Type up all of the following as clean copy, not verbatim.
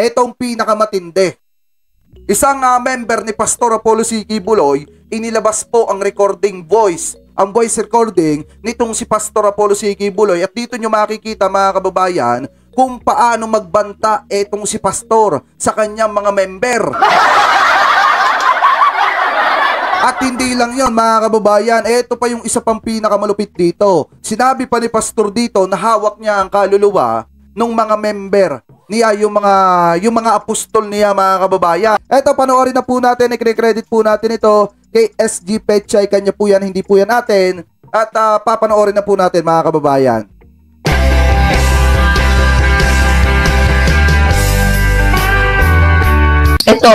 etong pinakamatindi. Isang member ni Pastor Apollo C. Quiboloy, inilabas po ang recording voice. Ang voice recording nitong si Pastor Apollo C. Quiboloy, at dito nyo makikita mga kababayan kung paano magbanta etong si Pastor sa kanyang mga member. At hindi lang yon mga kababayan, eto pa yung isa pang pinakamalupit dito. Sinabi pa ni Pastor dito na hawak niya ang kaluluwa ng mga member niya, yung mga apostol niya mga kababayan. Eto, panoorin na po natin, i-credit po natin ito kay SG Pechay, kanya po yan, hindi po yan natin. At papanoorin na po natin mga kababayan. Ito,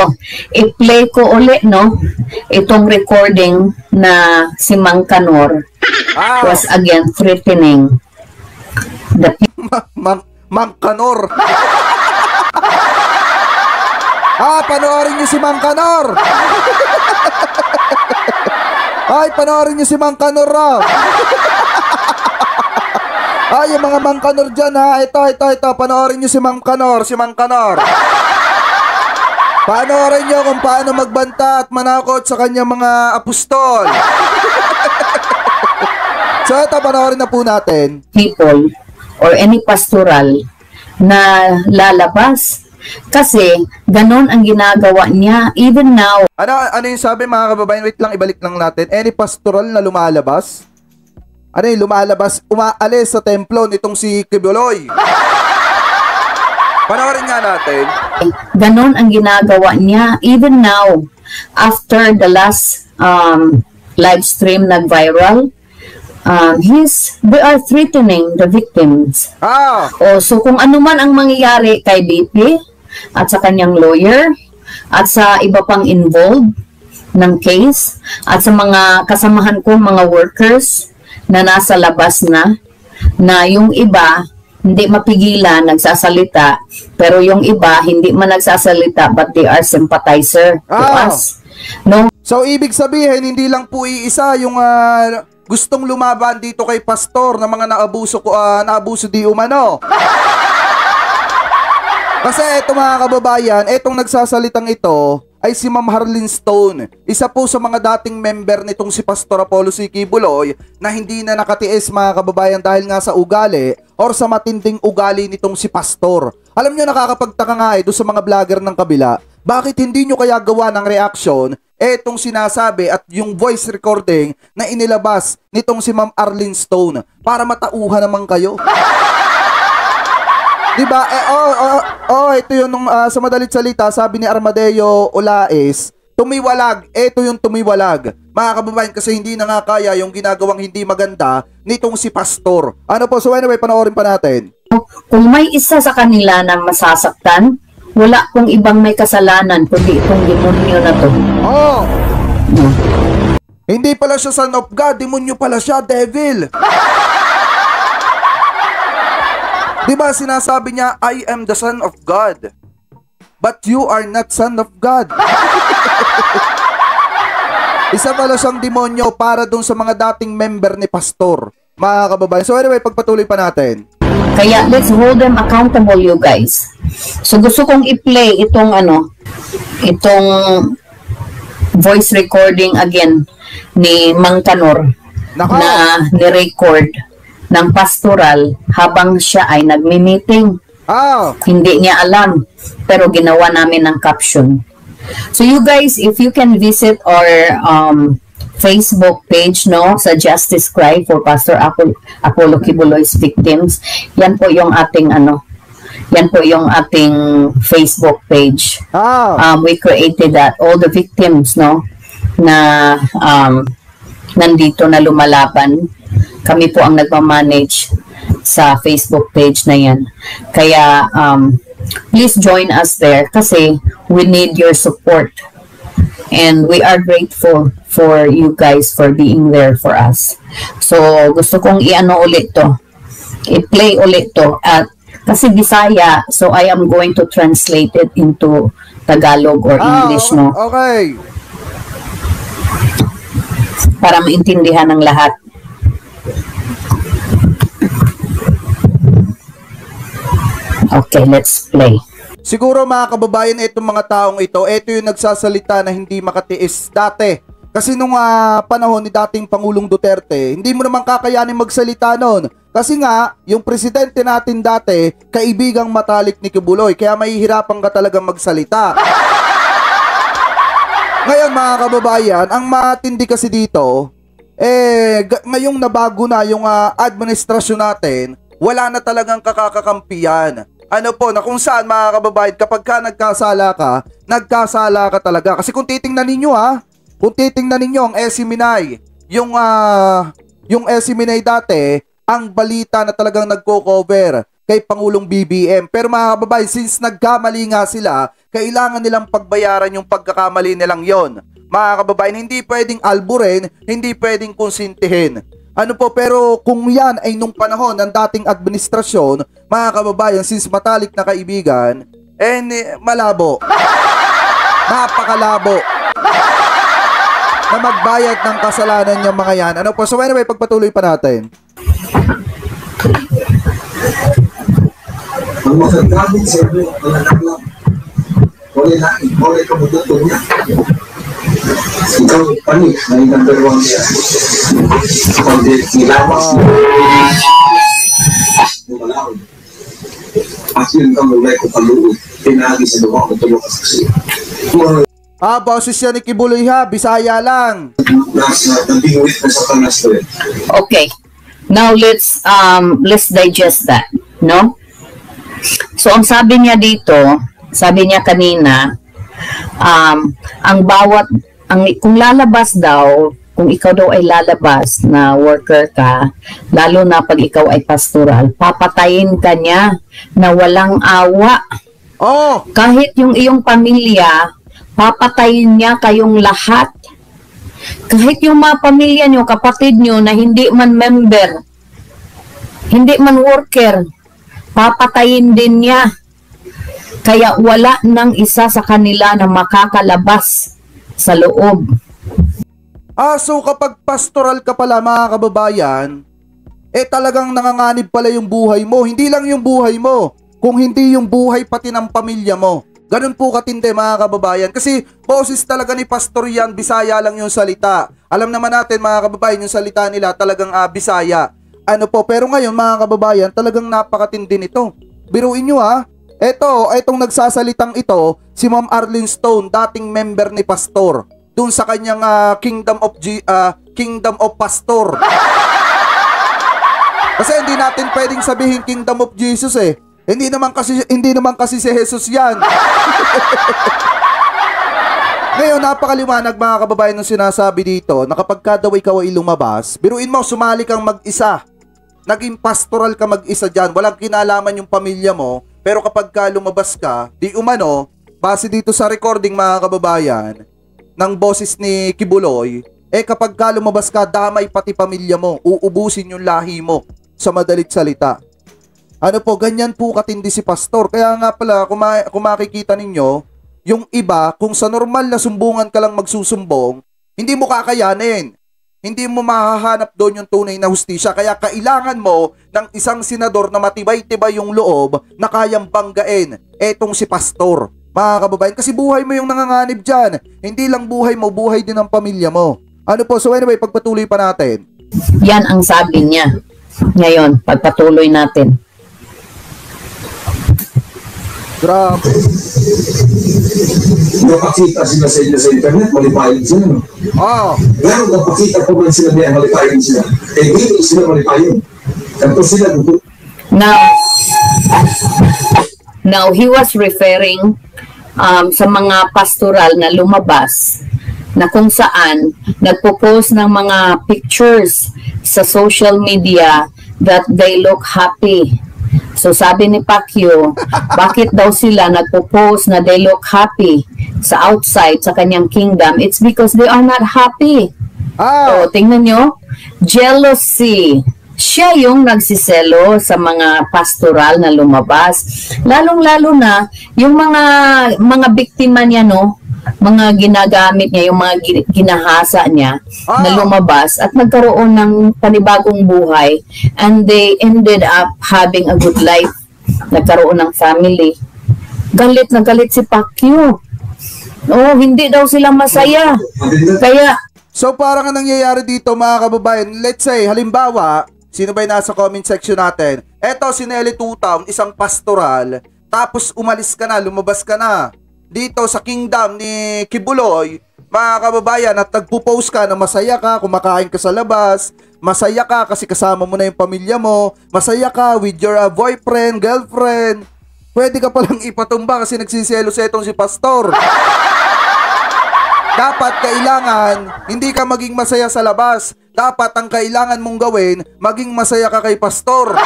i-play ko uli, no? Itong recording na si Mang Kanor was again threatening the Mang Kanor. Panoorin niyo si Mang Kanor. Ay, panoorin niyo si Mang Kanor. Yung mga Mang Kanor dyan ha. Ito. Panoorin niyo si Mang Kanor. Panoorin niyo kung paano magbanta at manakot sa kanyang mga apostol. So ito, panoorin na po natin. People or any pastoral na lalabas. Kasi ganon ang ginagawa niya even now. Ano yung sabi mga kababayan? Wait lang, ibalik lang natin. Any pastoral na lumalabas? Ano yung lumalabas? Umaalis sa templo nitong si Quiboloy. Panoorin nga natin. Ganon ang ginagawa niya even now. After the last live stream nag-viral, they are threatening the victims. So kung ano man ang mangyayari kay BP at sa kanyang lawyer at sa iba pang involved ng case at sa mga kasamahan kong mga workers na nasa labas na yung iba hindi mapigilan, nagsasalita, pero yung iba hindi man nagsasalita but they are sympathizer to us. No? So ibig sabihin hindi lang po iisa yung gustong lumaban dito kay Pastor na mga naabuso di umano. Kasi eto mga kababayan, etong nagsasalitang ito ay si Ma'am Harlene Stone. Isa po sa mga dating member nitong si Pastor Apollo C. Quiboloy na hindi na nakatiis mga kababayan dahil nga sa ugali or sa matinding ugali nitong si Pastor. Alam nyo, nakakapagtaka nga doon sa mga vlogger ng kabila, bakit hindi nyo kaya gawa ng reaction etong sinasabi at yung voice recording na inilabas nitong si Ma'am Arlene Stone para matauhan naman kayo? Diba? Ito yun sa madalit salita, sabi ni Armadeo Olaes, tumiwalag. Ito yung tumiwalag. Mga kababayan, kasi hindi na nga kaya yung ginagawang hindi maganda nitong si Pastor. Ano po? So anyway, panoorin pa natin. Kung may isa sa kanila na masasaktan, wala pong ibang may kasalanan kundi itong demonyo na to. Hindi pala siya son of God, demonyo pala siya, devil. Diba sinasabi niya, I am the son of God, but you are not son of God. Isa pala siyang demonyo para dun sa mga dating member ni Pastor, mga kababayan. So anyway, pagpatuloy pa natin. Kaya let's hold them accountable, you guys. So gusto kong i-play itong voice recording again ni Mang Kanor na ni-record ng pastoral habang siya ay nagmi-meeting. Hindi niya alam, pero ginawa namin ng caption. So you guys, if you can visit our Facebook page, no, sa Justice Cry for Pastor Apollo Quiboloy's victims, yan po yung ating yan po yung ating Facebook page. We created that, all the victims, no, na nandito na lumalaban. Kami po ang nagmamanage sa Facebook page na yan. Kaya, please join us there kasi we need your support. And we are grateful for you guys for being there for us. So, gusto kong ulit to. I-play ulit to. Kasi Bisaya, so I am going to translate it into Tagalog or English, no? Okay. Para maintindihan ng lahat. Okay, let's play. Siguro mga kababayan, itong mga taong ito yung nagsasalita na hindi makatiis dati. Kasi nung panahon ni dating Pangulong Duterte, hindi mo naman kakayanin magsalita noon. Kasi nga, yung presidente natin dati, kaibigang matalik ni Kibuloy, kaya mahihirapan ka talagang magsalita. Ngayon mga kababayan, ang matindi kasi dito, ngayong nabago na yung administrasyon natin, wala na talagang kakakakampiyan. Ano po, na kung saan mga kababayan, kapag ka nagkasala ka talaga. Kasi kung titingnan ninyo kung titingnan ninyo ang Esiminay, yung Esiminay dati, ang balita na talagang nagko-cover kay Pangulong BBM. Pero mga kababayan, since nagkamali nga sila, kailangan nilang pagbayaran yung pagkakamali nilang yon. Mga kababayan, hindi pwedeng alburin, hindi pwedeng konsintihin. Ano po, pero kung yan ay nung panahon ng dating administrasyon, mga kababayan, since matalik na kaibigan, malabo. Napakalabo na magbayad ng kasalanan niya mga yan. Ano po, so anyway, pagpatuloy pa natin. Ang magandang sa inyo, wala ka magandang niya. Ikaw, panik, na yung number 1 niya. Kundi, nilawas niya. Malawin. At yun kang ulay ko paluod. Pinagi sa luwa ko tulong ka saksi. Boses siya ni Kibuloy Bisaya lang. Nabingwit na sa panas ko. Okay. Now let's digest that, no? So ang sabi niya dito, sabi niya kanina, kung lalabas daw, kung ikaw daw ay lalabas na worker ka, lalo na pag ikaw ay pastoral, papatayin ka niya na walang awa. Oh, kahit yung iyong pamilya, papatayin niya kayong lahat. Kahit yung mga pamilya nyo, kapatid nyo na hindi man member, hindi man worker, papatayin din niya. Kaya wala nang isa sa kanila na makakalabas sa loob. So kapag pastoral ka pala mga kababayan, talagang nanganganib pala yung buhay mo. Hindi lang yung buhay mo, kung hindi yung buhay pati ng pamilya mo. Ganun po katindi mga kababayan. Kasi boses talaga ni Pastor yan, Bisaya lang yung salita. Alam naman natin mga kababayan, yung salita nila talagang Bisaya. Ano po, pero ngayon mga kababayan, talagang napakatindi nito. Biruin nyo etong nagsasalitang ito, si Ma'am Arlene Stone, dating member ni Pastor. Doon sa kanyang Kingdom of Pastor. Kasi hindi natin pwedeng sabihin Kingdom of Jesus Hindi naman kasi si Jesus yan. Ngayon, napakaliwanag mga kababayan nung sinasabi dito na kapag ka daw ikaw ay lumabas, biruin mo, sumali kang mag-isa. Naging pastoral ka mag-isa dyan. Walang kinalaman yung pamilya mo. Pero kapag ka lumabas ka, di umano, base dito sa recording mga kababayan, ng boses ni Kibuloy, kapag ka lumabas ka, damay pati pamilya mo. Uubusin yung lahi mo sa madalit salita. Ano po, ganyan po katindi si Pastor. Kaya nga pala, kung makikita ninyo, yung iba, kung sa normal na sumbungan ka lang magsusumbong, hindi mo kakayanin. Hindi mo mahahanap doon yung tunay na hustisya. Kaya kailangan mo ng isang senador na matibay-tibay yung loob na kayang banggain etong si Pastor. Mga kababayan, kasi buhay mo yung nanganganib dyan. Hindi lang buhay mo, buhay din ng pamilya mo. Ano po, so anyway, pagpatuloy pa natin. Yan ang sabi niya. Ngayon, pagpatuloy natin. Grabe. Napakita sila sa inyo sa internet, malipayin sila. Pero napakita po man sila niya, malipayin sila. Dito sila malipayin. Kanto sila. Now, he was referring sa mga pastoral na lumabas na kung saan nagpo-post ng mga pictures sa social media that they look happy. So sabi ni Pacquiao, bakit daw sila nagpo-post na they look happy sa outside sa kanyang kingdom? It's because they are not happy. So tingnan nyo, jealousy. Siya yung nagsiselo sa mga pastoral na lumabas. Lalong-lalo na yung mga biktima niya, no? Mga ginagamit niya, yung mga ginahasa niya na lumabas at nagkaroon ng panibagong buhay, and they ended up having a good life. Nagkaroon ng family. galit na galit si Pacquiao. Oh, hindi daw sila masaya. Kaya so parang ang nangyayari dito mga kababayan, let's say halimbawa, sino ba yung nasa comment section natin? Eto si Nelly Tutam, isang pastoral, tapos umalis ka na, lumabas ka na dito sa kingdom ni Kibuloy, mga kababayan, at nagpo-post ka na masaya ka, kumakain ka sa labas, masaya ka kasi kasama mo na yung pamilya mo, masaya ka with your boyfriend, girlfriend, pwede ka palang ipatumba kasi nagsiselos etong si pastor. Dapat kailangan hindi ka maging masaya sa labas. Dapat ang kailangan mong gawin, maging masaya ka kay pastor.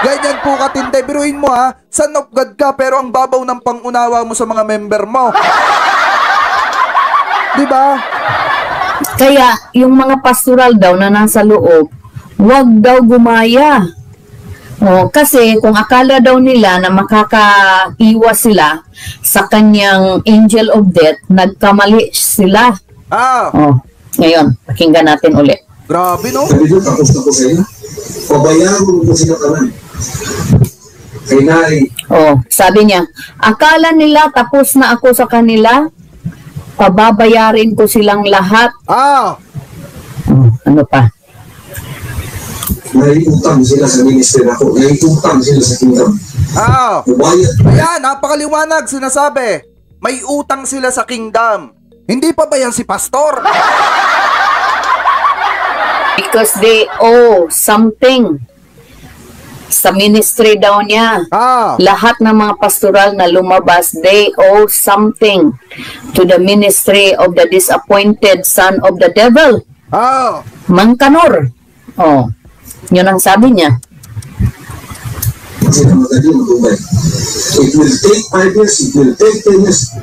Ganyan po katindi. Biruin mo ha, son of God ka pero ang babaw ng pangunawa mo sa mga member mo. Diba? kaya yung mga pastoral daw na nasa loob, wag daw gumaya. Kasi kung akala daw nila na makakaiwas sila sa kanyang angel of death, nagkamali sila. Ngayon, pakinggan natin ulit. Grabe, no? Sabi doon, tapos na po sa inyo. Pabayaan mo po sila kanan. Sabi niya, akala nila tapos na ako sa kanila, pababayarin ko silang lahat. Ano pa? Naiutang sila sa ministry ako. Naiutang sila sa kingdom. Ayan, napakaliwanag sinasabi. May utang sila sa kingdom. Hindi pa ba yan si pastor? Because they owe something sa ministry daw niya. Lahat ng mga pastoral na lumabas, they owe something to the ministry of the disappointed son of the devil. Mang Kanor. Yun ang sabi niya. It will take 5 years, it will take 10 years.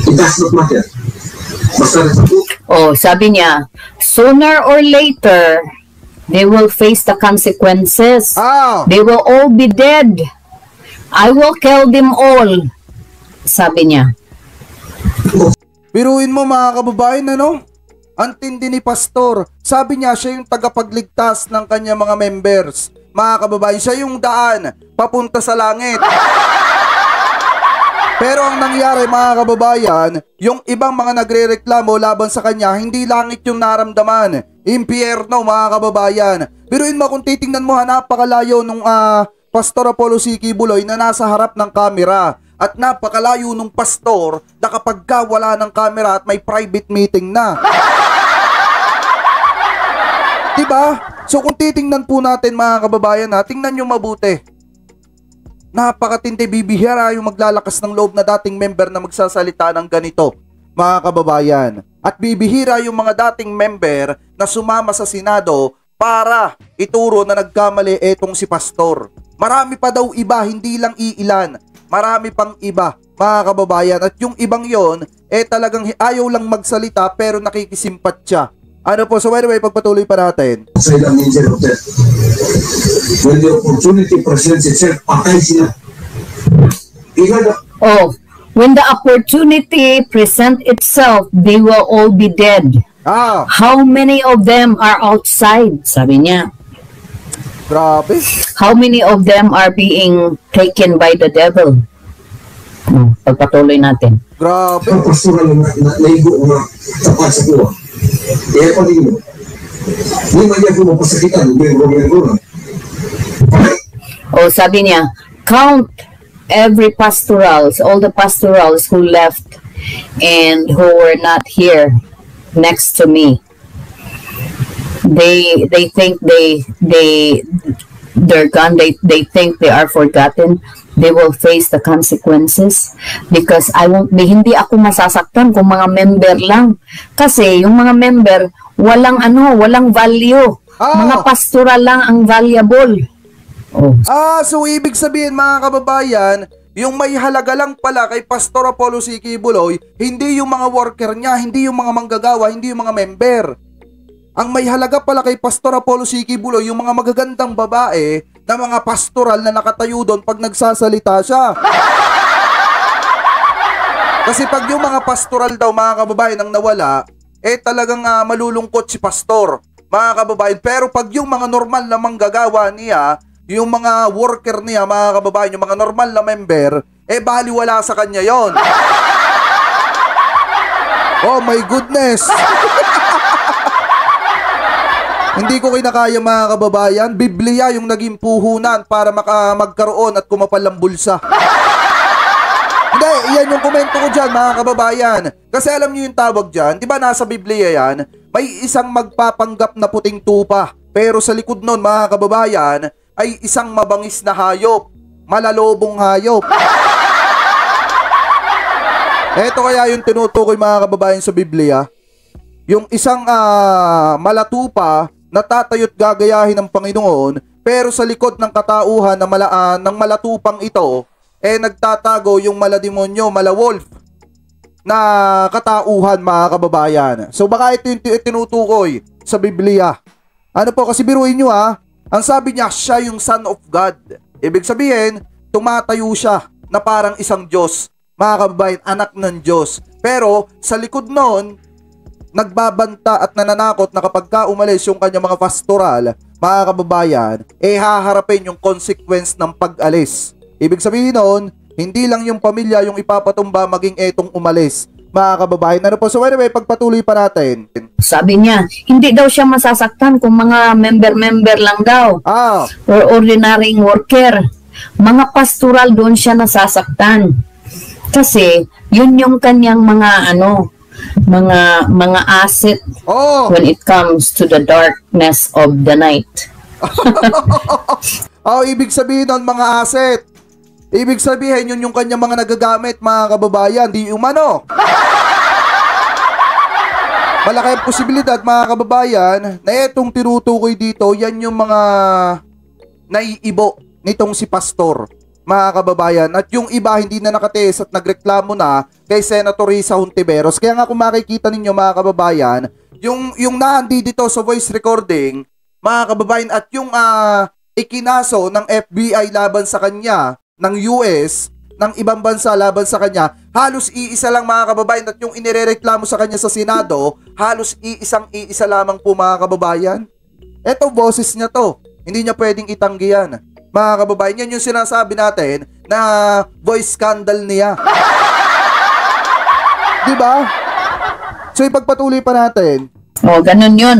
It does not matter. Sabi niya, sooner or later, they will face the consequences. They will all be dead. I will kill them all. Sabi niya. Biruin mo mga kababayan, ano? Ang tindi ni pastor. Sabi niya, siya yung tagapagligtas ng kanya mga members. Mga kababayan, siya yung daan papunta sa langit. Pero ang nangyari mga kababayan, yung ibang mga nagrereklamo laban sa kanya, hindi langit yung naramdaman. Impyerno mga kababayan. Biruin mo kung titingnan mo, napakalayo nung Pastor Apollo C. Kibuloy na nasa harap ng kamera. At napakalayo nung pastor na kapag wala ng camera at may private meeting na. Diba? So kung titingnan po natin mga kababayan, tingnan nyo mabuti. Napakatindi, bibihira yung maglalakas ng loob na dating member na magsasalita ng ganito, mga kababayan. At bibihira yung mga dating member na sumama sa Senado para ituro na nagkamali etong si pastor. Marami pa daw iba, hindi lang iilan. Marami pang iba, mga kababayan. At yung ibang yon, talagang ayaw lang magsalita pero nakikisimpat siya. Ano po, so anyway, pagpatuloy pa natin. Sa ilang angel of death. When the opportunity presents itself, patay sila. When the opportunity presents itself, they will all be dead. How many of them are outside? Sabi niya. Grabe. How many of them are being taken by the devil? Pagpatuloy natin. Grabe. Ang pastoral na naigo na tapat sa kuha. Kaya pa din mo. Hindi man yan kung mapasakitan. Sabi niya, count every pastorals, all the pastorals who left and who were not here next to me. They think they're gone. They think they are forgotten. They will face the consequences because hindi ako masasaktan kung mga member lang. Kasi yung mga member, walang value. Mga pastoral lang ang valuable. So ibig sabihin mga kababayan, yung may halaga lang pala kay Pastor Apollo C. Kibuloy, hindi yung mga worker niya, hindi yung mga manggagawa, hindi yung mga member. Ang may halaga pala kay Pastor Apollo C. Kibuloy, yung mga magagandang babae na mga pastoral na nakatayo doon pag nagsasalita siya. Kasi pag yung mga pastoral daw mga kababayan ang nawala, talagang malulungkot si pastor, mga kababayan. Pero pag yung mga normal na manggagawa niya yung mga worker niya, mga kababayan, yung mga normal na member, baliwala sa kanya yon. Oh my goodness! Hindi ko kinakaya, mga kababayan. Biblia yung naging puhunan para magkaroon at kumapal ang bulsa. Hindi, yan yung komento ko dyan, mga kababayan. Kasi alam niyo yung tawag dyan, di ba nasa Biblia yan, may isang magpapanggap na puting tupa. Pero sa likod nun, mga kababayan, ay isang mabangis na hayop. Malalobong hayop. Eto kaya yung tinutukoy, mga kababayan, sa Biblia. Yung isang malatupa na tatayo't gagayahin ng Panginoon, pero sa likod ng katauhan ng malatupang ito, nagtatago yung malademonyo, malawolf na katauhan, mga kababayan. So baka ito yung tinutukoy sa Biblia. Ano po, kasi biruin nyo ang sabi niya, siya yung Son of God. Ibig sabihin, tumatayo siya na parang isang Diyos, mga kababayan, anak ng Diyos. Pero sa likod nun, nagbabanta at nananakot na kapag ka umalis yung kanyang mga pastoral, mga kababayan, haharapin yung consequence ng pag-alis. Ibig sabihin nun, hindi lang yung pamilya yung ipapatumba maging etong umalis, mga kababayan. Ano po? So anyway, pagpatuloy pa natin. Sabi niya, hindi daw siya masasaktan kung mga member-member lang daw. Or ordinary worker. Mga pastoral doon siya nasasaktan. Kasi, yun yung kanyang mga mga asset when it comes to the darkness of the night. Ibig sabihin nun, mga asset. Ibig sabihin, yun yung kanyang mga nagagamit, mga kababayan, di umano. Malaki ang posibilidad, mga kababayan, na itong tinutukoy dito, yan yung mga naiibo nitong si Pastor, mga kababayan. At yung iba hindi na nakatiis at nagreklamo na kay Senator Risa Hontiveros. Kaya nga kung makikita ninyo, mga kababayan, yung naandi dito sa voice recording, mga kababayan, at yung ikinaso ng FBI laban sa kanya, ng US, ng ibang bansa laban sa kanya, halos iisa lang, mga kababayan. At yung inirereklamo sa kanya sa Senado, halos iisa lamang po, mga kababayan. Eto, boses niya to. Hindi niya pwedeng itanggi yan, mga kababayan. Yan yung sinasabi natin na voice scandal niya. Diba? So ipagpatuloy pa natin. Ganun yun.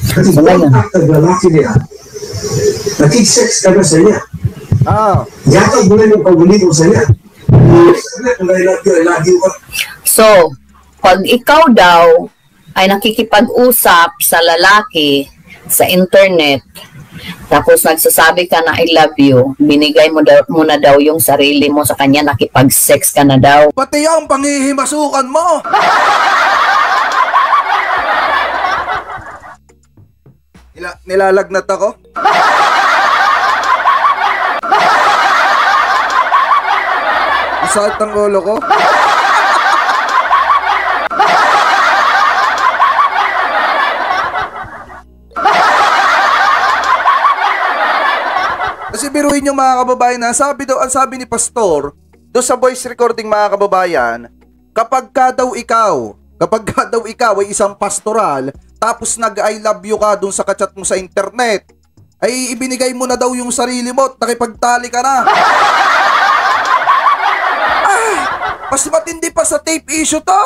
Kasi yung lalaki niya, nakik-sex ka na sa niya. Yatag mo na yung pagbuli ko sa niya. So, pag ikaw daw ay nakikipag-usap sa lalaki sa internet, tapos nagsasabi ka na I love you, binigay mo na daw yung sarili mo sa kanya, nakipag-sex ka na daw. Pati yung panghihimasukan mo! Nilalagnat ako? Isalt ang ulo ko? Kasi biruin yung, mga kababayan, na ang sabi ni Pastor doon sa voice recording, mga kababayan, kapag ka daw ikaw ay isang pastoral, tapos nag-I love you ka doon sa kachat mo sa internet, ay ibinigay mo na daw yung sarili mo at nakipagtali ka na. Mas matindi pa sa tape issue to.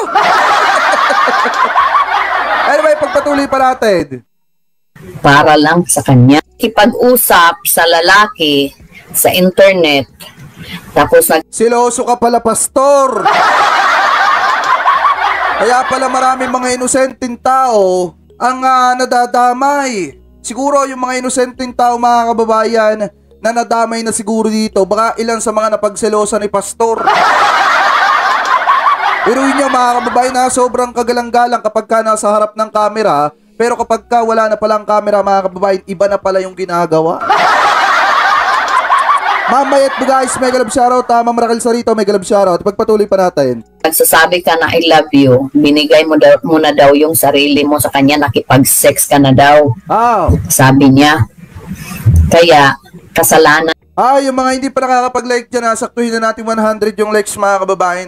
Anyway, pagpatuloy pa natin. Para lang sa kanya. Kipag-usap sa lalaki sa internet. Tapos siloso ka pala, Pastor. Kaya pala maraming mga inosenteng tao ang nadadamay. Siguro yung mga inosenteng tao, mga kababayan, na nadamay na siguro dito, baka ilan sa mga napagselosa ni Pastor. Biruin nyo, mga kababayan, na sobrang kagalang-galang kapag ka nasa harap ng camera, pero kapag ka wala na palang camera, mga kababayan, iba na pala yung ginagawa. Mamayat mo, guys, mega love shoutout. Ma'am Raquel Sarito, mega love shoutout. Pagpatuloy pa natin. Nagsasabi ka na I love you, binigay mo na daw yung sarili mo sa kanya, nakipag-sex ka na daw. Sabi niya. Kaya, kasalanan. Yung mga hindi pa nakakapag-like dyan, saktuhin na natin 100 yung likes, mga kababayan.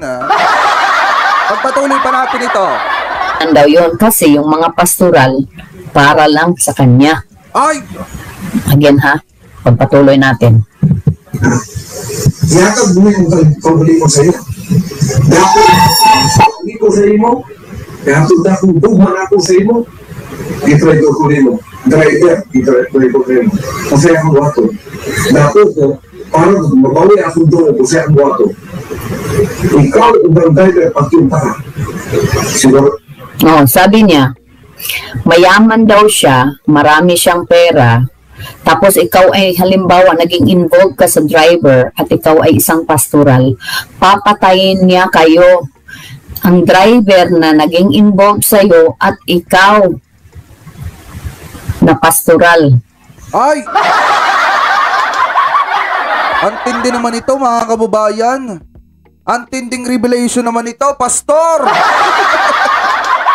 Pagpatuloy pa natin ito. Daw yun, kasi yung mga pastoral, para lang sa kanya. Ay! Again, ha? pagpatuloy natin. Yakag mo yung pagbuli ko sa'yo. Dapat, pagbuli ko sa imo. Kaya kung dugman ako sa imo, i-try ko rin mo. Driver, i-try ko rin mo. Kasi ang wato. Dapat ko, parang mabawi akong doon kasi ang wato. Ikaw, ang driver, pagkinta ka. Siguro. Oh, sabi niya, mayaman daw siya, marami siyang pera, tapos ikaw ay halimbawa naging involved ka sa driver at ikaw ay isang pastoral, papatayin niya kayo. Ang driver na naging involved sa'yo at ikaw na pastoral. Ay! Antindi naman ito, mga kababayan. Antinding revelation naman ito, pastor!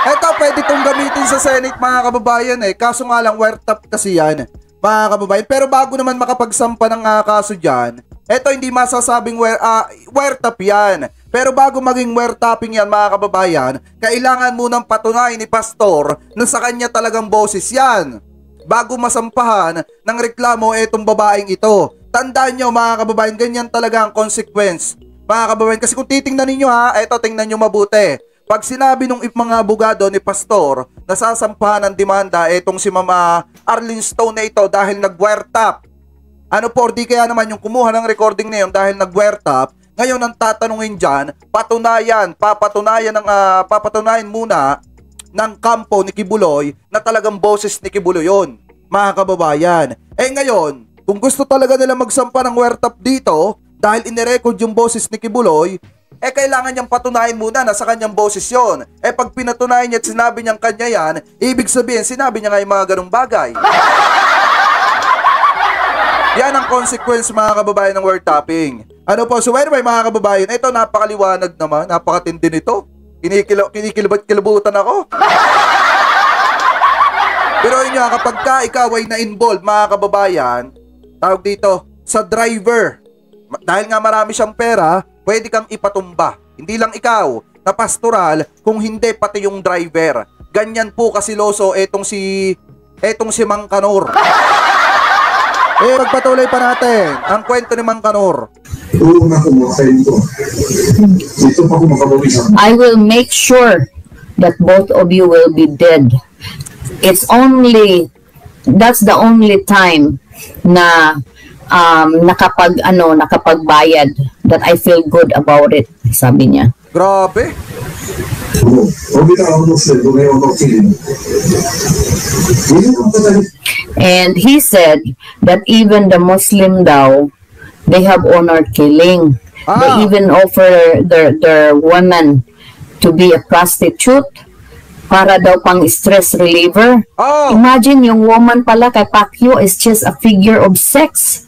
Eto, pwede itong gamitin sa Senate, mga kababayan eh. Kaso nga lang, wiretap kasi yan, mga kababayan. Pero bago naman makapagsampa ng kaso dyan, eto, hindi masasabing wiretap yan. Pero bago maging wiretapping yan, mga kababayan, kailangan munang patunayan ni pastor na sa kanya talagang boses yan. Bago masampahan ng reklamo etong babaeng ito. Tandaan nyo, mga kababayan, ganyan talaga ang consequence. Mga kababayan, kasi kung titingnan ninyo ha, eto, tingnan nyo mabuti. Pag sinabi nung mga abogado ni pastor na sasampahan ng demanda etong si Mama Arlene Stone na ito dahil nag-wiretap. Ano po, di kaya naman yung kumuha ng recording na yun dahil nag-wiretap. Ngayon ang tatanungin dyan, papatunayan muna ng kampo ni Kibuloy na talagang boses ni Kibuloy yun, mga kababayan. Eh ngayon, kung gusto talaga nila magsampa ng wiretap dito dahil inirecord yung boses ni Kibuloy, eh kailangan niyang patunayan muna na sa kanyang boses yun. Eh pag pinatunayan niya at sinabi niyang kanya yan, ibig sabihin sinabi niya nga yung mga ganung bagay. Yan ang consequence, mga kababayan, ng wiretapping. Ano po, so anyway, mga kababayan, ito napakaliwanag naman, napakatindi nito. Kinikilbat-kilabutan ako. Pero yun nga, kapag ka ikaw ay na-involve, mga kababayan, tawag dito, sa driver, dahil nga marami siyang pera, pwede kang ipatumba. Hindi lang ikaw na pastoral, kung hindi pati yung driver. Ganyan po kasiloso etong si Mang Kanor. Magpatuloy pa natin ang kwento ni Mang Kanor. I will make sure that both of you will be dead. That's the only time na nakapagbayad that I feel good about it, sabi niya. Grabe. And he said that even the Muslim daw, they have honored killing. They even offer their woman to be a prostitute para daw pang stress reliever. Imagine yung woman pala kay Pacquiao is just a figure of sex.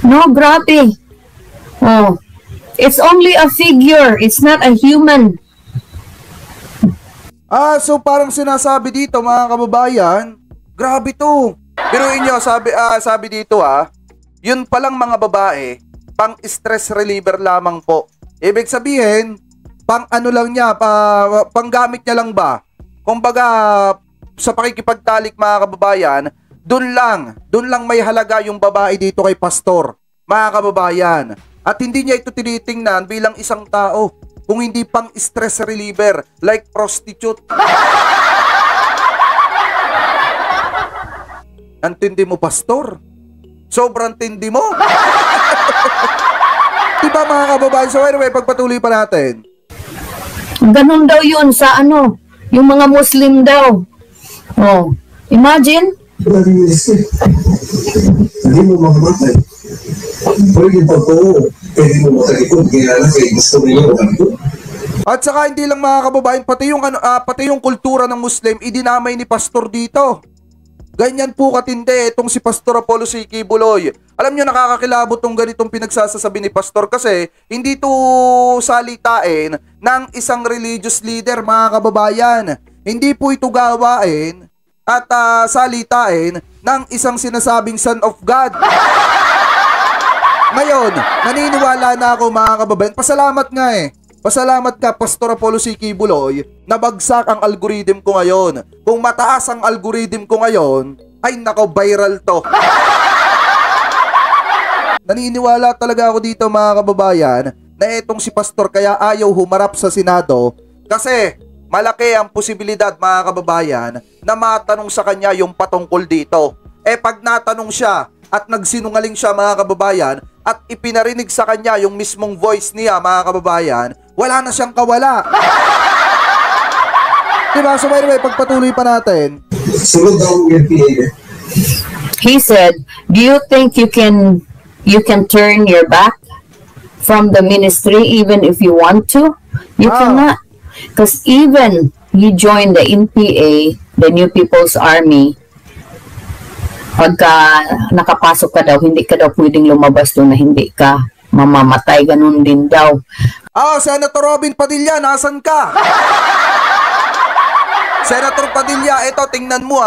No, grabe. Oh, it's only a figure. It's not a human. So parang sinasabi dito, mga kababayan, grabe to. Pero inyo, sabi dito yun palang mga babae, pang stress reliever lamang po. Ibig sabihin, pang ano lang niya, pang gamit niya lang ba? Kumbaga, sa pakikipagtalik, mga kababayan, dun lang may halaga yung babae dito kay pastor, mga kababayan. At hindi niya ito tinitingnan bilang isang tao, kung hindi pang stress reliever, like prostitute. Antindi mo, pastor? Sobrang tindi mo. Diba, mga kababayan? So anyway, pagpatuloy pa natin. Ganun daw yun sa yung mga Muslim daw. Oh, imagine. Hindi mo mamamatay. Pwede pa po, pwede mo makalikod, kaya lang kayo gusto niyo makalikod. At saka hindi lang, mga kababayan, pati yung kultura ng Muslim, idinamay ni pastor dito. Ganyan po katindi itong si Pastor Apollo C. Kibuloy. Alam nyo, nakakakilabot tong ganitong pinagsasasabi ni pastor kasi hindi to salitain ng isang religious leader, mga kababayan. Hindi po ito gawain at salitain ng isang sinasabing son of God. Ngayon, naniniwala na ako, mga kababayan. Pasalamat nga Pasalamat ka, Pastor Apollo C. Kibuloy, nabagsak ang algorithm ko ngayon. Kung mataas ang algorithm ko ngayon, ay nako, viral to. naniniwala talaga ako dito mga kababayan na itong si Pastor kaya ayaw humarap sa Senado kasi malaki ang posibilidad mga kababayan na matanong sa kanya yung patungkol dito. Pag natanong siya at nagsinungaling siya mga kababayan at ipinarinig sa kanya yung mismong voice niya mga kababayan, wala na siyang kawala. Diba? So by the way, pagpatuloy pa natin. Sunod daw yung PA. He said, do you think you can turn your back from the ministry even if you want to? You cannot. Because even you join the NPA, the New People's Army, pagka nakapasok ka daw, hindi ka daw pwedeng lumabas doon na hindi ka mamamatay. Ganun din daw. Senator Robin Padilla, nasan ka? Senator Padilla, ito tingnan mo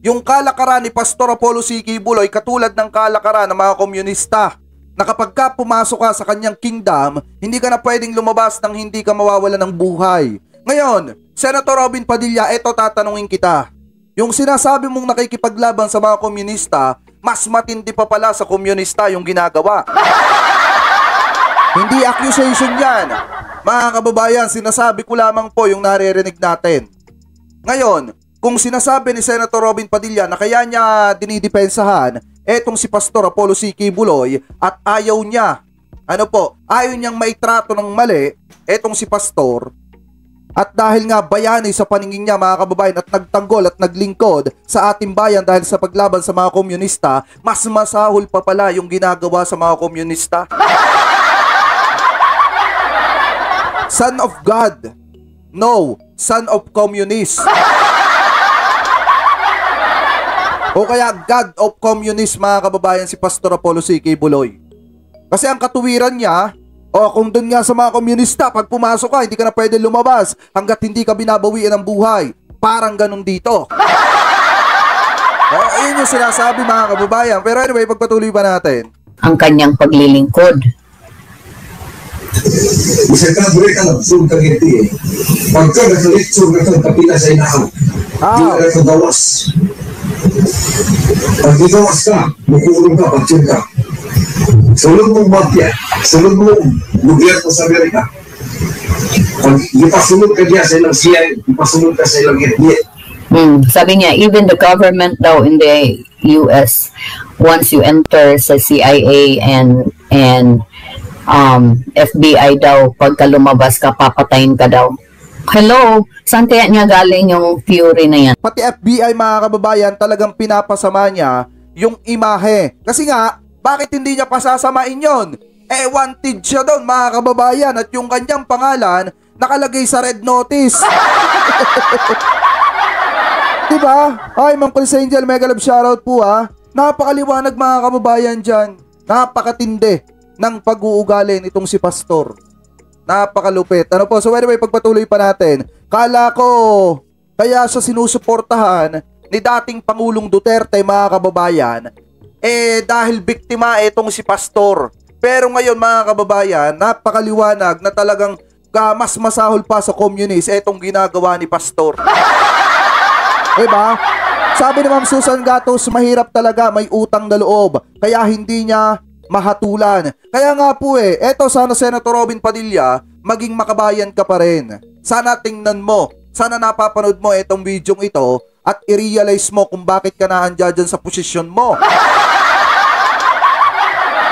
yung kalakaran ni Pastor Apollo C. Quiboloy katulad ng kalakaran ng mga komunista na kapag ka pumasok ka sa kanyang kingdom, hindi ka na pwedeng lumabas nang hindi ka mawawala ng buhay. Ngayon, Senator Robin Padilla, ito tatanungin kita. Yung sinasabi mong nakikipaglaban sa mga komunista, mas matindi pa pala sa komunista yung ginagawa. Hindi accusation yan. Mga kababayan, sinasabi ko lamang po yung naririnig natin. Ngayon, kung sinasabi ni Senator Robin Padilla na kaya niya dinidepensahan etong si Pastor Apollo C. Quiboloy at ayaw niya, ayaw niyang maitrato ng mali etong si Pastor at dahil nga bayani sa paningin niya mga kababayan at nagtanggol at naglingkod sa ating bayan dahil sa paglaban sa mga komunista, mas masahol pa pala yung ginagawa sa mga komunista. Son of God. No, son of communist. O kaya God of communist mga kababayan si Pastor Apollo C. Quiboloy. Kasi ang katuwiran niya, kung doon nga sa mga komunista, pag pumasok ka, hindi ka na pwede lumabas hanggat hindi ka binabawian ng buhay. Parang ganun dito. Ayun yung sinasabi mga kababayan. Pero anyway, pagpatuloy pa natin. Ang kanyang paglilingkod. Bisa ka beri ka lang, sun ka giti. Pagka nakalitsur ka sa kapila sa inahaw, di ka nagagawas. Pag igawas ka, mukulong ka, pagsin ka. Sunod mong mafia, sunod mong gobyerno sa Amerika. Pag ipasunod ka diya sa ilang CIA, ipasunod ka sa ilang FBI. Sabi niya, even the government daw in the US, once you enter sa CIA and FBI daw, pagka lumabas ka, papatayin ka daw. Hello, saan kaya niya galing yung fury na yan? Pati FBI mga kababayan, talagang pinapasama niya yung imahe. Kasi nga, bakit hindi niya pasasamain yon? Wanted siya doon mga kababayan at yung kanyang pangalan nakalagay sa red notice. Diba? Ay, Ma'am Chris Angel, mega love shoutout po Napakaliwanag mga kababayan dyan. Napakatindi ng pag-uugali nitong si Pastor. Napakalupit. So anyway, pagpatuloy pa natin. Kala ko, kaya siya sinusuportahan ni dating Pangulong Duterte mga kababayan, dahil biktima itong si Pastor. Pero ngayon mga kababayan, napakaliwanag na talagang mas masahol pa sa communist itong ginagawa ni Pastor. Diba? Sabi ni Ma'am Susan Gatos, mahirap talaga, may utang na loob. Kaya hindi niya mahatulan. Kaya nga po eto sana Senator Robin Padilla, maging makabayan ka pa rin. Sana tingnan mo, sana napapanood mo itong video ito at i-realize mo kung bakit ka naandyan dyan sa posisyon mo.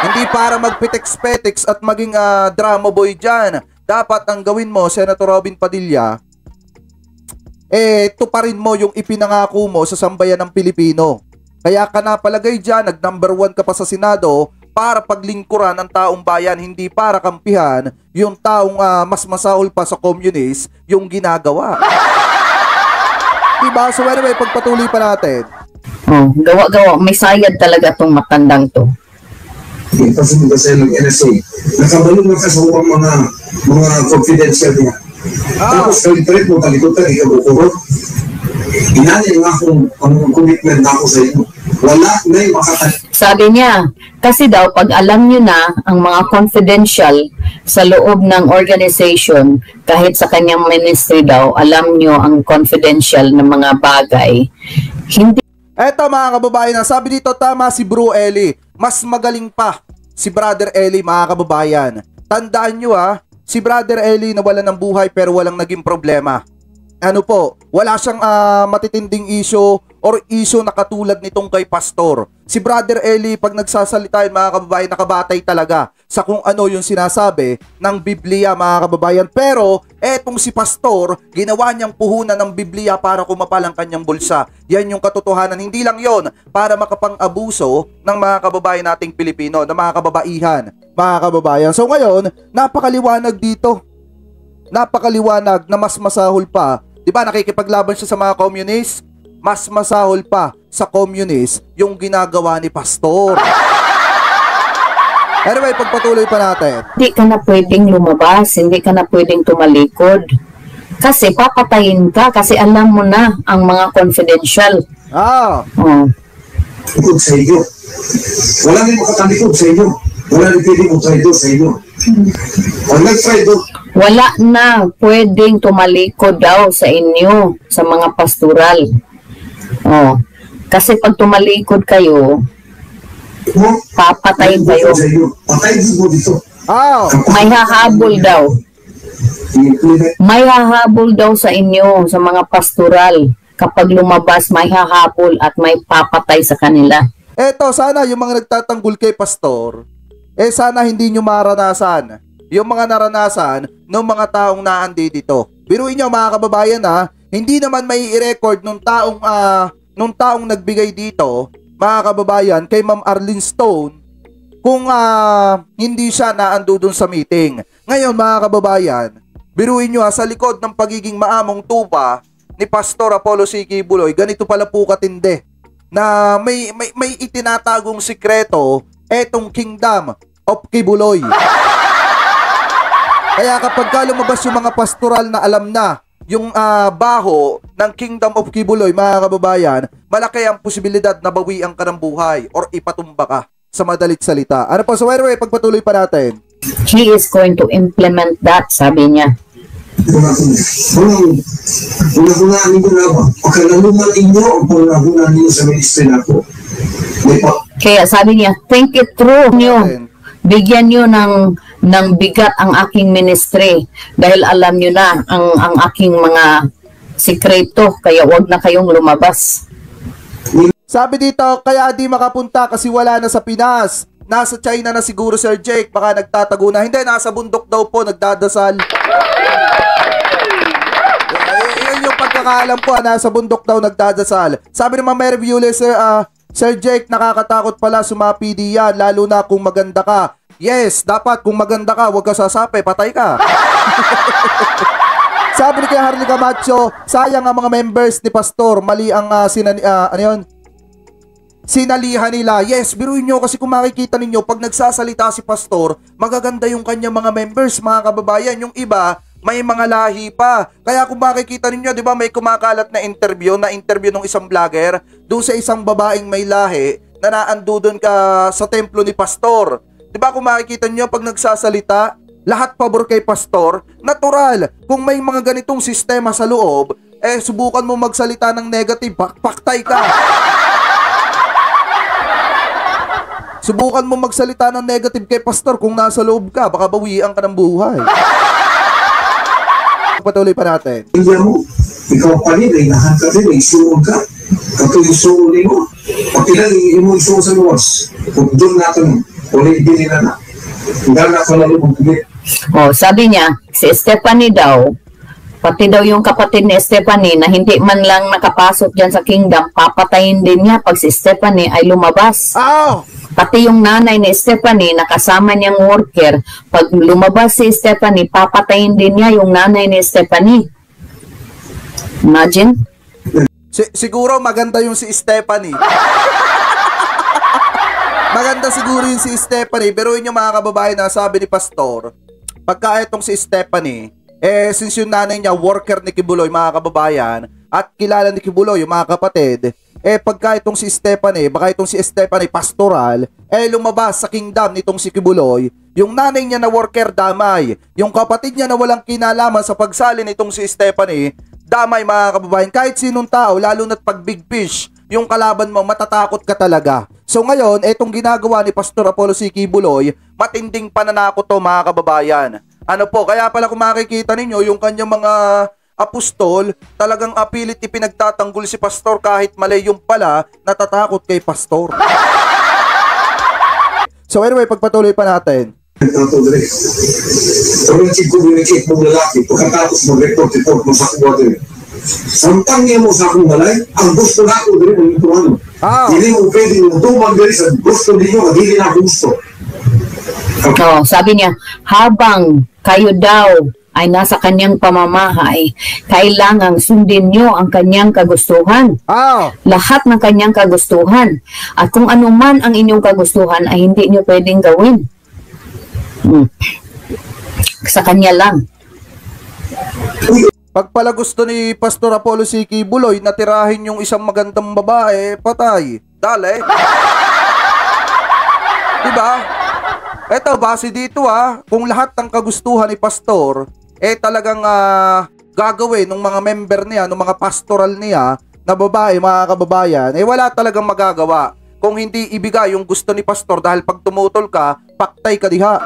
Hindi para magpitex-petex at maging drama boy dyan. Dapat ang gawin mo, Senator Robin Padilla, tuparin mo yung ipinangako mo sa sambayan ng Pilipino. Kaya ka napalagay dyan, nag-number 1 ka pa sa Senado para paglingkuran ng taong bayan, hindi para kampihan yung taong mas masahol pa sa communist yung ginagawa. Diba? So anyway, pagpatuloy pa natin. Gawa-gawa, may sayad talaga tong matandang to. Pasunod sa ng NSA. Nakabalong ka sa mga confidential niya. Tapos kalit mo, kalikutan, ikabukurot. Inali nga kung commitment na ako sa inyo. Wala na yung Sabi niya, kasi daw pag alam niyo na ang mga confidential sa loob ng organization, kahit sa kanyang ministry daw, alam niyo ang confidential na mga bagay, hindi. Eto mga kababayan, sabi dito tama si Bro Eli, mas magaling pa si Brother Eli, mga kababayan. Tandaan nyo si Brother Eli nawalan ng buhay pero walang naging problema. Ano po, wala siyang matitinding issue or issue na katulad nitong kay Pastor. Si Brother Eli, pag nagsasalita yun, mga kababayan, nakabatay talaga sa kung ano yung sinasabi ng Biblia, mga kababayan. Pero, etong si Pastor, ginawa niyang puhunan ng Biblia para kumapal ang kanyang bulsa. Yan yung katotohanan. Hindi lang yon para makapang-abuso ng mga kababayan nating Pilipino, ng mga kababaihan, mga kababayan. So ngayon, napakaliwanag dito. Napakaliwanag na mas masahol pa. Diba nakikipaglaban siya sa mga communist? Mas masahol pa sa communist yung ginagawa ni Pastor. Anyway, pagpatuloy pa natin. Hindi ka na pwedeng lumabas, hindi ka na pwedeng tumalikod. Kasi papatayin ka kasi alam mo na ang mga confidential. Likod sa inyo. Wala rin makatalikod sa inyo. Wala rin pwedeng magtraidor sa inyo. Pag nagtraidor, wala na pwedeng tumalikod daw sa inyo, sa mga pastoral. Kasi pag tumalikod kayo, papatayin kayo. patayin mo dito. May hahabol daw. May hahabol daw sa inyo, sa mga pastoral. Kapag lumabas, may hahabol at may papatay sa kanila. Eto, sana yung mga nagtatanggol kay Pastor, sana hindi nyo maranasan yung mga naranasan ng mga taong naandi dito. Biruin nyo, mga kababayan, hindi naman may i-record nung taong nagbigay dito, mga kababayan, kay Ma'am Arlene Stone, kung hindi siya naando dun sa meeting. Ngayon, mga kababayan, biruin nyo, sa likod ng pagiging maamong tupa ni Pastor Apollo C. Quiboloy, ganito pala po katindi, na may itinatagong sikreto etong Kingdom of Quiboloy. Kaya kapag lumabas yung mga pastoral na alam na yung baho ng Kingdom of Quiboloy, mga kababayan, malaki ang posibilidad na bawian ka ng buhay or ipatumba ka, sa madalit salita. Ano po? So anyway, pagpatuloy pa natin. He is going to implement that, sabi niya. Pagkakunaan ninyo na ba? Pagkalaluman ninyo ang pagkakunaan ninyo sa ministry na po. Kaya sabi niya, think it through nyo. Bigyan nyo ng bigat ang aking ministry dahil alam nyo na ang aking mga sikreto, kaya wag na kayong lumabas. Sabi dito, kaya di makapunta kasi wala na sa Pinas. Nasa China na siguro, Sir Jake, baka nagtatago na. Hindi, nasa bundok daw po, nagdadasal. Yun yung pagkakaalam ko, nasa bundok daw nagdadasal. Sabi naman may review, Sir Jake, nakakatakot pala sumapi diyan, lalo na kung maganda ka. Yes, dapat kung maganda ka, huwag ka sasapi, patay ka. Sabi ni kay Harley Camacho, sayang ang mga members ni Pastor, mali ang sinalihan nila. Yes, biruin nyo kasi kung makikita ninyo, pag nagsasalita si Pastor, magaganda yung kanyang mga members, mga kababayan. Yung iba, may mga lahi pa. Kaya kung makikita ninyo, di ba may kumakalat na interview ng isang vlogger doon sa isang babaeng may lahi na naando doon ka sa templo ni Pastor. Di ba kung makikita ninyo, pag nagsasalita, lahat pabor kay Pastor, natural. Kung may mga ganitong sistema sa loob, subukan mo magsalita ng negative, paktay ka. Subukan mo magsalita ng negative kay Pastor kung nasa loob ka, baka bawian ka ng buhay. Patuloy pa natin. Hindi mo, ikaw pa rin, ay lahat ka rin, ay isuon ka. Kapag isuon mo, pag ilan mo isuon sa luwas, kung doon natin, ulit din nila na. Hindi na ka lalo magpigit. Sabi niya, si Stephanie daw, pati daw yung kapatid ni Stephanie na hindi man lang nakapasok dyan sa kingdom, papatayin din niya pag si Stephanie ay lumabas. Pati yung nanay ni Stephanie, nakasama niyang worker, pag lumabas si Stephanie, papatayin din niya yung nanay ni Stephanie. Imagine? Siguro maganda yung si Stephanie. Maganda siguro yung si Stephanie, pero yun yung mga kababayan na sabi ni Pastor, pagka itong si Stephanie, since yung nanay niya, worker ni Quiboloy, mga kababayan, at kilala ni Quiboloy, yung mga kapatid, pagka itong si Stephanie, baka itong si Stephanie pastoral, lumabas sa kingdom nitong si Quiboloy, yung nanay niya na worker, damay. Yung kapatid niya na walang kinalaman sa pagsali nitong si Stephanie, damay, mga kababayan. Kahit sinong tao, lalo na't pag big fish, yung kalaban mo, matatakot ka talaga. So ngayon, etong ginagawa ni Pastor Apollo C. Quiboloy, matinding pananakot to mga kababayan. Ano po, kaya pala kung makikita ninyo, yung kanyang mga apostol, talagang apilit ipinagtatanggol si Pastor kahit mali yung pala, natatakot kay Pastor. So anyway, pagpatuloy pa natin. Kung nag-communicate mong lalaki, pagkatapos mag-report mo sa kuwa din. Samtang niya mo sa akong balay, ang gusto na ako din ang ito ano. Hindi mo pwede mo tumag din sa gusto din nyo, hindi na gusto. Sabi niya, habang kayo daw ay nasa kanyang pamamahay, kailangang sundin nyo ang kanyang kagustuhan. Lahat ng kanyang kagustuhan. At kung ano man ang inyong kagustuhan ay hindi nyo pwedeng gawin. Sa kanya lang. Pag pala gusto ni Pastor Apollo C. Quiboloy na tirahin yung isang magandang babae, patay. Dale. Diba? Eto, base dito kung lahat ng kagustuhan ni Pastor, talagang gagawin ng mga member niya, ng mga pastoral niya, na babae, mga kababayan, wala talagang magagawa. Kung hindi ibigay yung gusto ni Pastor dahil pag tumutol ka, paktay ka diha.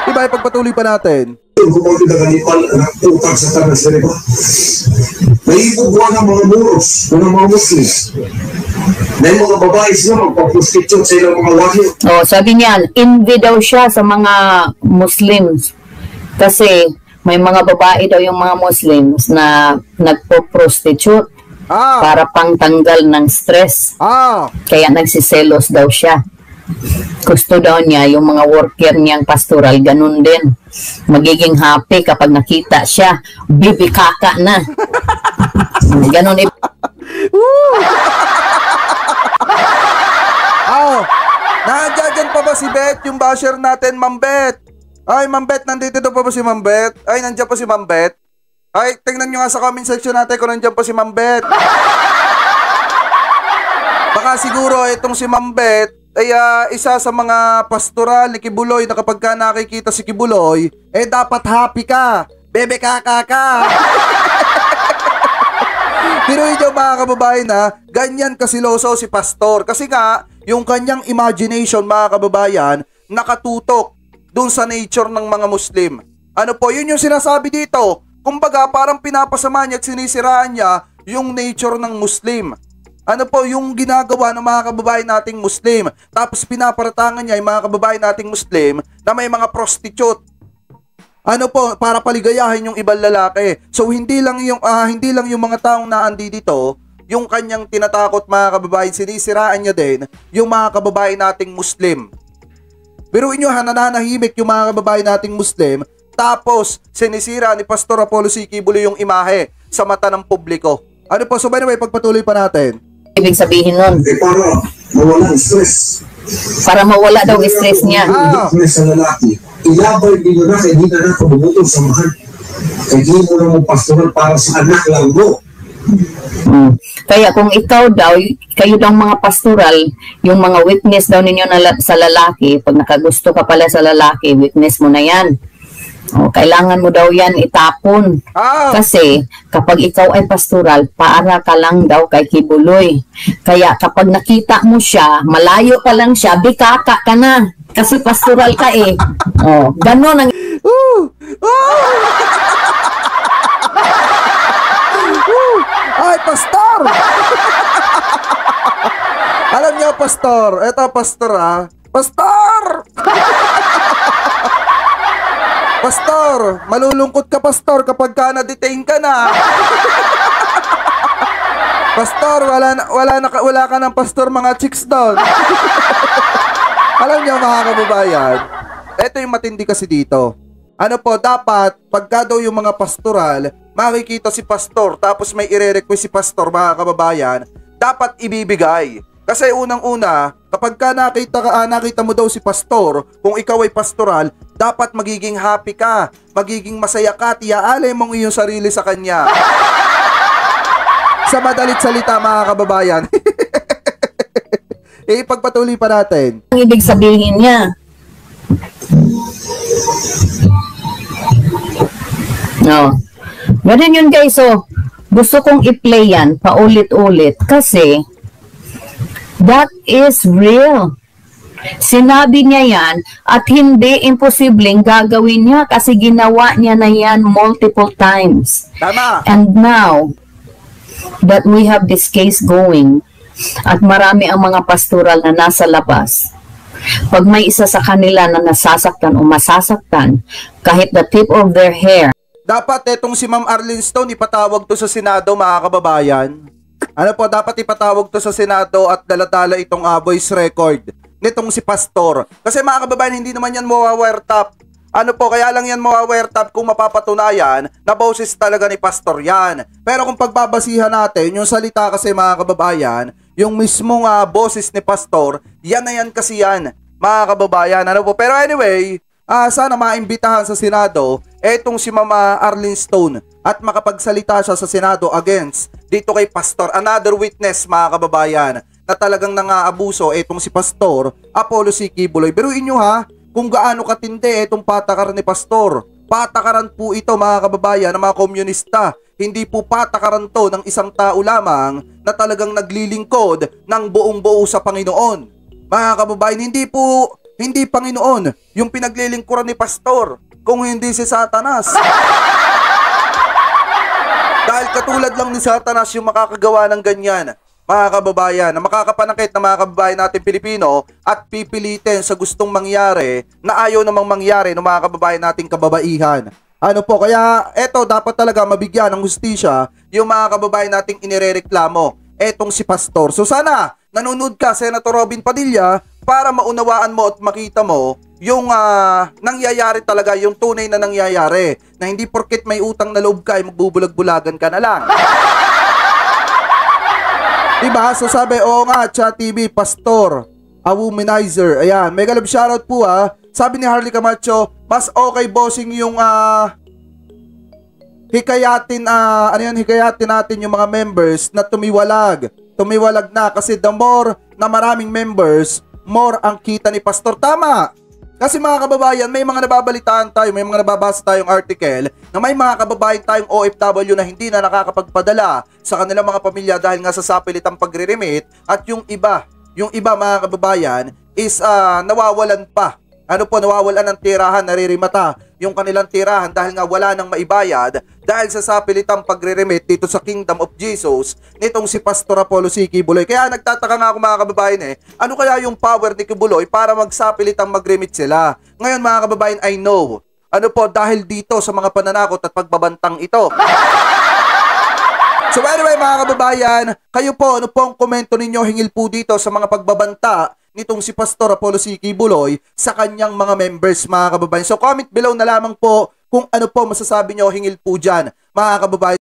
Diba, ipagpatuloy pa natin. Kung kumuli na ganipal, utang sa tanas na riba. Naibugwa ng mga muros, ng mga Muslims. Na yung mga babae sila, magpaprostitute sa ilang mga wahyo. Sabi niya, envy daw siya sa mga Muslims. Kasi may mga babae daw yung mga Muslims na nagpo-prostitute para pangtanggal ng stress. Kaya nagsiselos daw siya. Gusto daw niya yung mga worker niyang pastoral, ganun din. Magiging happy kapag nakita siya, bibi kaka na. Ganun Nandiyan pa ba si Beth, yung basher natin, Ma'am Beth? Ay, Ma'am Beth, nandito daw pa ba si Ma'am Beth? Ay, nandiyan pa si Ma'am Beth? Ay, tingnan nyo nga sa comment section natin kung nandiyan pa si Ma'am Beth. Baka siguro itong si Ma'am Beth ay isa sa mga pastoral ni Quiboloy na kapag ka nakikita si Quiboloy, dapat happy ka. Bebe kaka ka. Pero yun mga kababayan ganyan kasiloso si Pastor. Kasi nga, yung kanyang imagination mga kababayan, nakatutok dun sa nature ng mga Muslim. Ano po, yun yung sinasabi dito. Kumbaga, parang pinapasama niya at sinisiraan niya yung nature ng Muslim. Ano po yung ginagawa ng mga kababayan nating Muslim. Tapos pinaparatangan niya yung mga kababayan nating Muslim na may mga prostitute. Ano po, para paligayahin yung ibang lalaki. So hindi lang yung mga taong naandi dito, yung kanyang tinatakot mga kababayan, sinisiraan niya din yung mga kababayan nating Muslim. Pero inyo nananahimik yung mga kababayan nating Muslim, tapos sinisira ni Pastor Apollo C. Quiboloy yung imahe sa mata ng publiko. Ano po, so by the way, pagpatuloy pa natin. Ibig sabihin nun, para mawala ang stress. Para mawala daw stress niya. Sa lalaki, ilabay din na kaya hindi na kumumutol sa mahal. Kaya hindi mo na mong pastoral para sa anak lang mo. Kaya kung ikaw daw, kayo daw mga pastoral, yung mga weakness daw ninyo sa lalaki, pag nakagusto ka pala sa lalaki, weakness mo na yan. Kailangan mo daw yan itapon. Kasi kapag ikaw ay pastoral, para ka lang daw kay Quiboloy. Kaya kapag nakita mo siya, malayo pa lang siya, bikaka ka na. Kasi pastoral ka Ganon ang... Ay, Pastor! Alam niyo, Pastor, eto Pastor Pastor! Pastor, malulungkot ka Pastor kapag ka na-detain ka na. Pastor, wala ka ng Pastor mga chicks doon. Alam niyo mga kababayan, eto yung matindi kasi dito. Ano po, dapat pagka daw yung mga pastoral, makikita si Pastor tapos may ire-request si Pastor mga kababayan, dapat ibibigay. Kasi unang-una, kapag ka nakita mo daw si Pastor, kung ikaw ay pastoral, dapat magiging happy ka, magiging masaya ka, tiaalay mong iyong sarili sa kanya. Sa madalit salita mga kababayan. Ipagpatuloy pa natin. Ang ibig sabihin niya. Ganun yun guys. Gusto kong i-play yan paulit-ulit kasi that is real. Sinabi niya yan at hindi imposibleng gagawin niya kasi ginawa niya na yan multiple times. Tama. And now that we have this case going at marami ang mga pastoral na nasa labas, pag may isa sa kanila na nasasaktan o masasaktan, kahit the tip of their hair, dapat etong si Ma'am Arlene Stone ipatawag to sa Senado, mga kababayan. Ano po, dapat ipatawag to sa Senado at daladala itong voice record nitong si Pastor. Kasi mga kababayan, hindi naman yan mawawirtap. Ano po, kaya lang yan mawawirtap kung mapapatunayan na boses talaga ni Pastor yan. Pero kung pagbabasihan natin, yung salita kasi mga kababayan, yung mismong boses ni Pastor, yan na yan kasi yan, mga kababayan. Ano po, pero anyway, sana maimbitahan sa Senado etong si Mama Arlene Stone at makapagsalita siya sa Senado against dito kay Pastor. Another witness, mga kababayan, na talagang nangaabuso etong si Pastor Apollo C. Quiboloy. Biruin nyo kung gaano katindi etong patakaran ni Pastor. Patakaran po ito, mga kababayan, ng mga komunista. Hindi po patakaran to ng isang tao lamang na talagang naglilingkod ng buong buo sa Panginoon. Mga kababayan, hindi Panginoon yung pinaglilingkuran ni Pastor, kung hindi si Satanas. Dahil katulad lang ni Satanas yung makakagawa ng ganyan, mga kababayan, na makakapanakit na mga kababayan natin Pilipino at pipilitin sa gustong mangyari na ayaw namang mangyari ng mga kababayan nating kababaihan. Ano po, kaya eto dapat talaga mabigyan ng hustisya yung mga kababayan nating inirereklamo, etong si Pastor. So sana nanonood ka, Senator Robin Padilla, para maunawaan mo at makita mo yung nangyayari talaga, yung tunay na nangyayari, na hindi porket may utang na loob ka ay magbubulag-bulagan ka na lang. Diba? So sabi, oo nga, Chat TV, Pastor, a womanizer. Ayan, mega love shoutout po Sabi ni Harley Camacho, mas okay bossing yung hikayatin natin yung mga members na tumiwalag na, kasi the more na maraming members, more ang kita ni Pastor. Tama. Kasi mga kababayan, may mga nababalitaan tayo, may mga nababasa tayong article na may mga kababayan tayong OFW na hindi na nakakapagpadala sa kanilang mga pamilya dahil nga sa sapilitang pagre-remit, at yung iba mga kababayan is nawawalan pa. Nawawalan ng tirahan, naririmata yung kanilang tirahan dahil nga wala nang maibayad dahil sa sapilitang pagre-remit dito sa Kingdom of Jesus nitong si Pastor Apollo C. Quiboloy. Kaya nagtataka nga ako, mga kababayan, ano kaya yung power ni Quiboloy para magsapilitang mag-remit sila? Ngayon, mga kababayan, I know. Dahil dito sa mga pananakot at pagbabantang ito. So anyway, mga kababayan, kayo po, ano po ang komento ninyo hingil po dito sa mga pagbabanta nitong si Pastor Apollo C. Quiboloy sa kanyang mga members, mga kababayan. So comment below na lamang po kung ano po masasabi nyo hingil po dyan, mga kababayan.